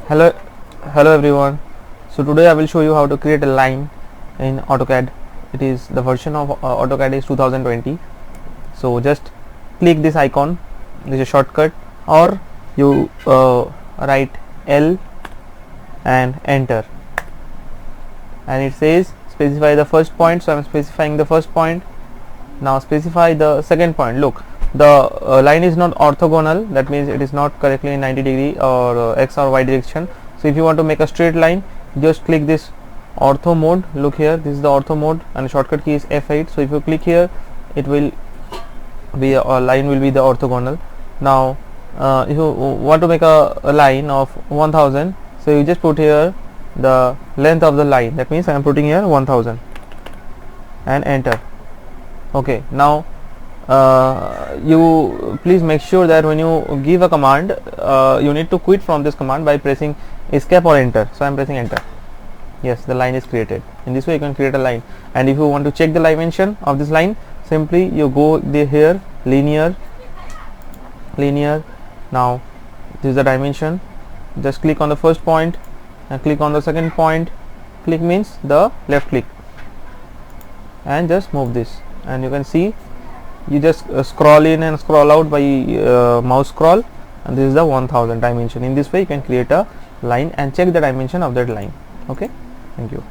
hello hello everyone. So today I will show you how to create a line in AutoCAD. It is the version of AutoCAD is 2020. So just click this icon. This is a shortcut, or you write L and enter, and it says specify the first point. So I am specifying the first point. Now specify the second point. Look, the line is not orthogonal, that means it is not correctly in 90 degree or x or y direction. So if you want to make a straight line, just click this ortho mode. Look here, this is the ortho mode and the shortcut key is F8. So if you click here, it will be a line will be the orthogonal. Now if you want to make a line of 1000, so you just put here the length of the line, that means I am putting here 1000 and enter. Okay, now you please make sure that when you give a command, you need to quit from this command by pressing escape or enter. So I am pressing enter. Yes, the line is created. In this way you can create a line. And if you want to check the dimension of this line, simply you go here, linear. Now this is the dimension. Just click on the first point and click on the second point. Click means the left click, and just move this, and you can see you just scroll in and scroll out by mouse scroll, and this is the 1000 dimension. In this way you can create a line and check the dimension of that line. Okay, thank you.